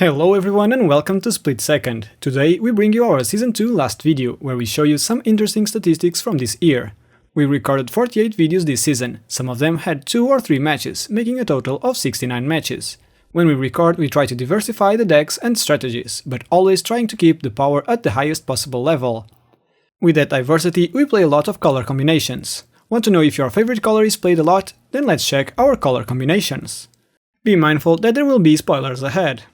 Hello everyone and welcome to Split Second. Today we bring you our Season 2 last video, where we show you some interesting statistics from this year. We recorded 48 videos this season, some of them had 2 or 3 matches, making a total of 69 matches. When we record, we try to diversify the decks and strategies, but always trying to keep the power at the highest possible level. With that diversity, we play a lot of color combinations. Want to know if your favorite color is played a lot? Then let's check our color combinations. Be mindful that there will be spoilers ahead.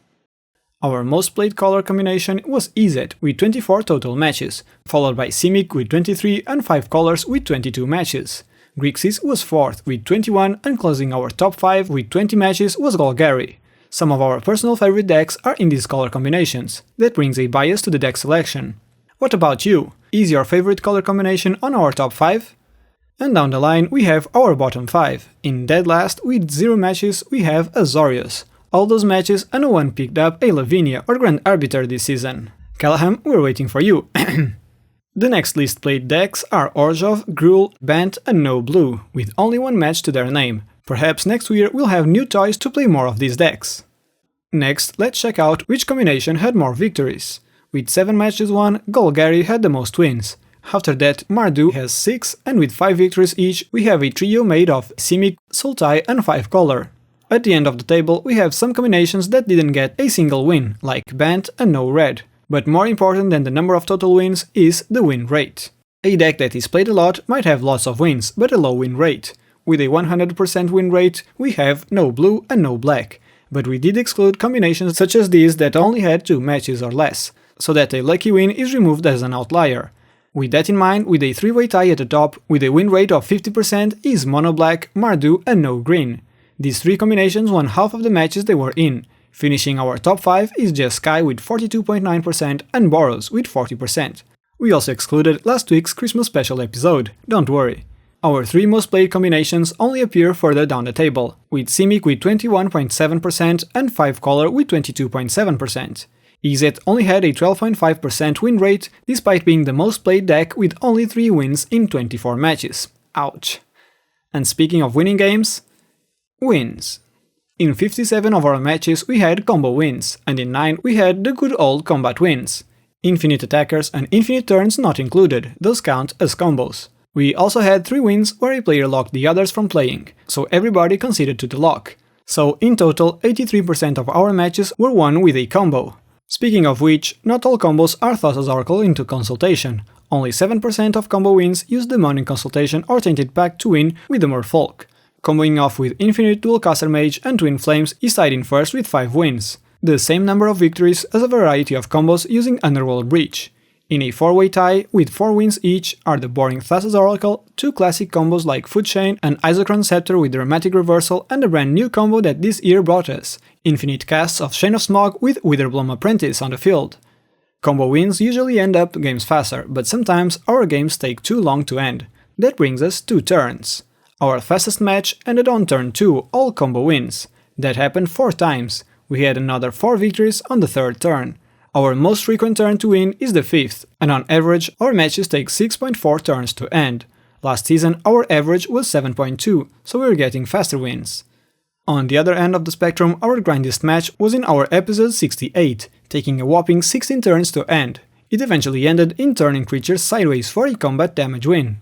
Our most played color combination was EZ with 24 total matches, followed by Simic with 23 and 5 colors with 22 matches. Grixis was 4th with 21 and closing our top 5 with 20 matches was Golgari. Some of our personal favorite decks are in these color combinations. That brings a bias to the deck selection. What about you? Is your favorite color combination on our top 5? And down the line we have our bottom 5. In dead last with 0 matches we have Azorius. All those matches and no one picked up a Lavinia or Grand Arbiter this season. Callahan, we're waiting for you. The next least played decks are Orzhov, Gruul, Bant and No Blue, with only 1 match to their name. Perhaps next year we'll have new toys to play more of these decks. Next, let's check out which combination had more victories. With 7 matches won, Golgari had the most wins. After that, Mardu has 6, and with 5 victories each, we have a trio made of Simic, Sultai and 5 color. At the end of the table, we have some combinations that didn't get a single win, like Bant and No Red. But more important than the number of total wins is the win rate. A deck that is played a lot might have lots of wins, but a low win rate. With a 100% win rate, we have No Blue and No Black. But we did exclude combinations such as these that only had 2 matches or less, so that a lucky win is removed as an outlier. With that in mind, with a 3-way tie at the top, with a win rate of 50% is Mono Black, Mardu and No Green. These 3 combinations won half of the matches they were in. Finishing our top 5 is Jeskai with 42.9% and Boros with 40%. We also excluded last week's Christmas special episode, don't worry. Our 3 most played combinations only appear further down the table, with Simic with 21.7% and 5 color with 22.7%. EZ only had a 12.5% win rate, despite being the most played deck with only 3 wins in 24 matches. Ouch. And speaking of winning games, wins. In 57 of our matches we had combo wins, and in 9 we had the good old combat wins. Infinite attackers and infinite turns not included, those count as combos. We also had 3 wins where a player locked the others from playing, so everybody conceded to the lock. So in total, 83% of our matches were won with a combo. Speaking of which, not all combos are Thassa's Oracle into Consultation. Only 7% of combo wins use Demonic Consultation or Tainted Pact to win with the Merfolk. Comboing off with Infinite Dualcaster Mage and Twin Flames is tied in first with 5 wins, the same number of victories as a variety of combos using Underworld Breach. In a 4-way tie, with 4 wins each, are the boring Thassa's Oracle, 2 classic combos like Foot Chain and Isochron Scepter with Dramatic Reversal, and a brand new combo that this year brought us, infinite casts of Chain of Smog with Witherbloom Apprentice on the field. Combo wins usually end up games faster, but sometimes our games take too long to end. That brings us 2 turns. Our fastest match ended on turn 2, all combo wins. That happened 4 times. We had another 4 victories on the 3rd turn. Our most frequent turn to win is the 5th, and on average our matches take 6.4 turns to end. Last season our average was 7.2, so we were getting faster wins. On the other end of the spectrum, our grindiest match was in our episode 68, taking a whopping 16 turns to end. It eventually ended in turning creatures sideways for a combat damage win.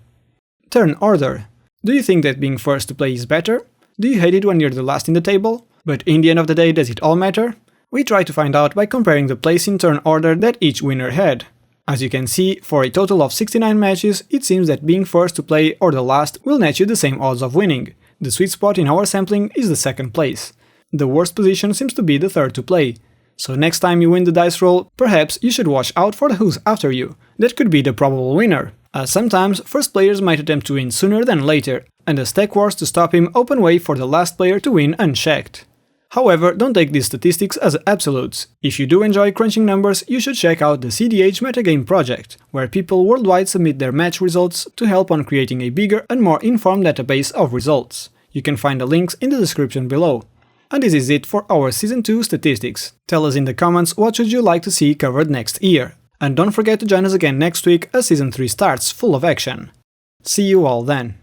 Turn order. Do you think that being first to play is better? Do you hate it when you're the last in the table? But in the end of the day, does it all matter? We try to find out by comparing the place in turn order that each winner had. As you can see, for a total of 69 matches, it seems that being first to play or the last will net you the same odds of winning. The sweet spot in our sampling is the 2nd place. The worst position seems to be the 3rd to play. So next time you win the dice roll, perhaps you should watch out for the who's after you. That could be the probable winner. As sometimes, first players might attempt to win sooner than later, and the stack wars to stop him open way for the last player to win unchecked. However, don't take these statistics as absolutes. If you do enjoy crunching numbers, you should check out the CDH Metagame project, where people worldwide submit their match results to help on creating a bigger and more informed database of results. You can find the links in the description below. And this is it for our Season 2 statistics. Tell us in the comments what should you like to see covered next year. And don't forget to join us again next week as Season 3 starts full of action. See you all then.